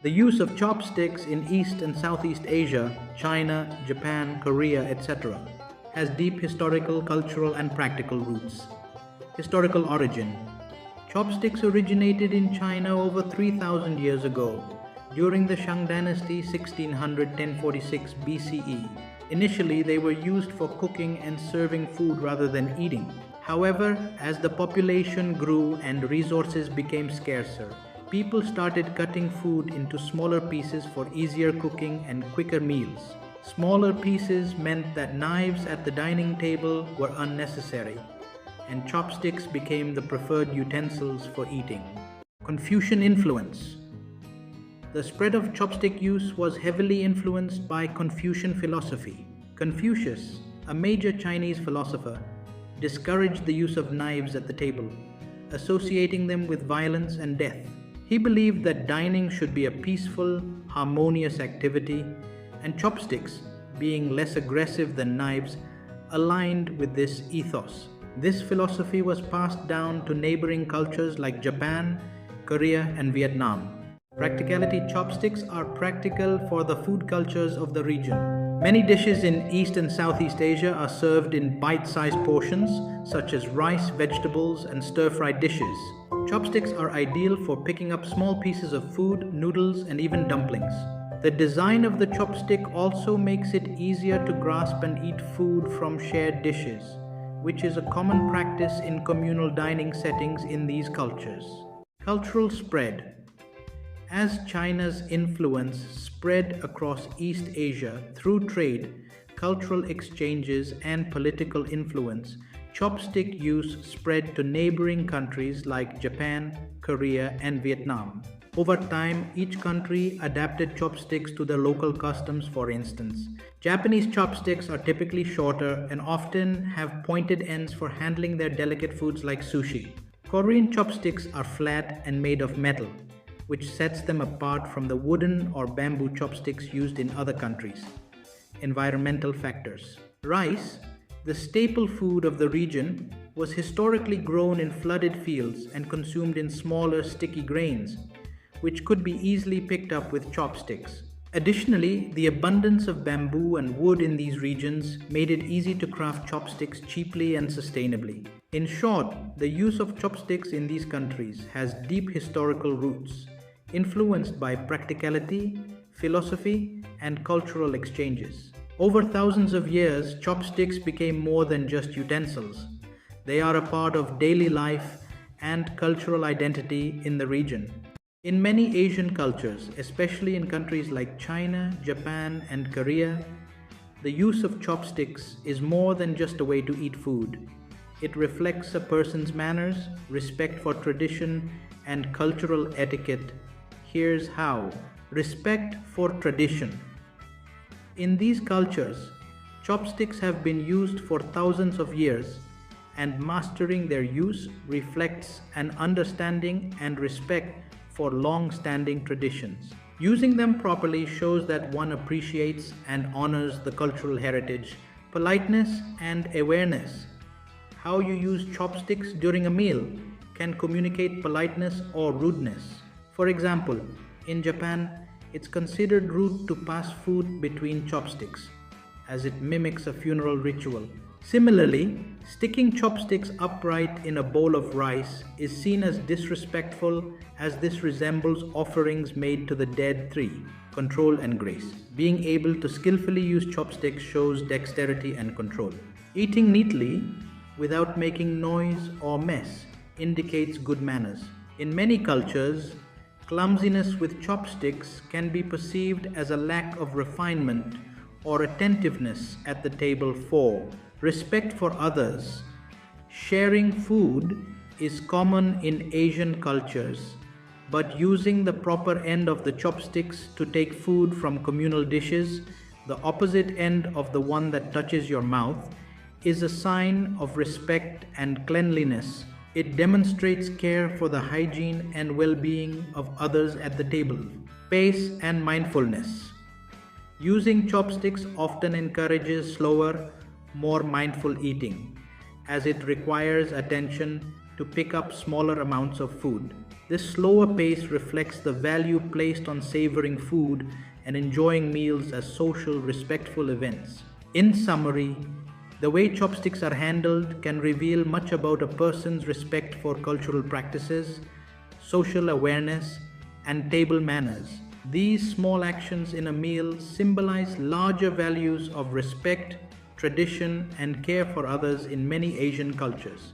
The use of chopsticks in East and Southeast Asia, China, Japan, Korea, etc., has deep historical, cultural, and practical roots. Historical origin: chopsticks originated in China over 3,000 years ago, during the Shang Dynasty 1600-1046 BCE. Initially, they were used for cooking and serving food rather than eating. However, as the population grew and resources became scarcer, people started cutting food into smaller pieces for easier cooking and quicker meals. Smaller pieces meant that knives at the dining table were unnecessary, and chopsticks became the preferred utensils for eating. Confucian influence: the spread of chopstick use was heavily influenced by Confucian philosophy. Confucius, a major Chinese philosopher, discouraged the use of knives at the table, associating them with violence and death. He believed that dining should be a peaceful, harmonious activity, and chopsticks, being less aggressive than knives, aligned with this ethos. This philosophy was passed down to neighboring cultures like Japan, Korea, and Vietnam. Practicality: chopsticks are practical for the food cultures of the region. Many dishes in East and Southeast Asia are served in bite-sized portions, such as rice, vegetables, and stir-fried dishes. Chopsticks are ideal for picking up small pieces of food, noodles, and even dumplings. The design of the chopstick also makes it easier to grasp and eat food from shared dishes, which is a common practice in communal dining settings in these cultures. Cultural spread: as China's influence spread across East Asia through trade, cultural exchanges, and political influence, chopstick use spread to neighboring countries like Japan, Korea, and Vietnam. Over time, each country adapted chopsticks to their local customs. For instance, Japanese chopsticks are typically shorter and often have pointed ends for handling their delicate foods like sushi. Korean chopsticks are flat and made of metal, which sets them apart from the wooden or bamboo chopsticks used in other countries. Environmental factors: rice, the staple food of the region, was historically grown in flooded fields and consumed in smaller, sticky grains, which could be easily picked up with chopsticks. Additionally, the abundance of bamboo and wood in these regions made it easy to craft chopsticks cheaply and sustainably. In short, the use of chopsticks in these countries has deep historical roots, influenced by practicality, philosophy, and cultural exchanges. Over thousands of years, chopsticks became more than just utensils. They are a part of daily life and cultural identity in the region. In many Asian cultures, especially in countries like China, Japan, and Korea, the use of chopsticks is more than just a way to eat food. It reflects a person's manners, respect for tradition, and cultural etiquette. Here's how. Respect for tradition. In these cultures, chopsticks have been used for thousands of years, and mastering their use reflects an understanding and respect for long-standing traditions. Using them properly shows that one appreciates and honors the cultural heritage. Politeness and awareness. How you use chopsticks during a meal can communicate politeness or rudeness. For example, in Japan, it's considered rude to pass food between chopsticks, as it mimics a funeral ritual. Similarly, sticking chopsticks upright in a bowl of rice is seen as disrespectful, as this resembles offerings made to the dead. 3. Control and grace. Being able to skillfully use chopsticks shows dexterity and control. Eating neatly, without making noise or mess, indicates good manners. In many cultures, clumsiness with chopsticks can be perceived as a lack of refinement or attentiveness at the table. 4. Respect for others. Sharing food is common in Asian cultures, but using the proper end of the chopsticks to take food from communal dishes, the opposite end of the one that touches your mouth, is a sign of respect and cleanliness. It demonstrates care for the hygiene and well-being of others at the table. Pace and mindfulness. Using chopsticks often encourages slower, more mindful eating, as it requires attention to pick up smaller amounts of food. This slower pace reflects the value placed on savoring food and enjoying meals as social, respectful events. In summary, the way chopsticks are handled can reveal much about a person's respect for cultural practices, social awareness, and table manners. These small actions in a meal symbolize larger values of respect, tradition, and care for others in many Asian cultures.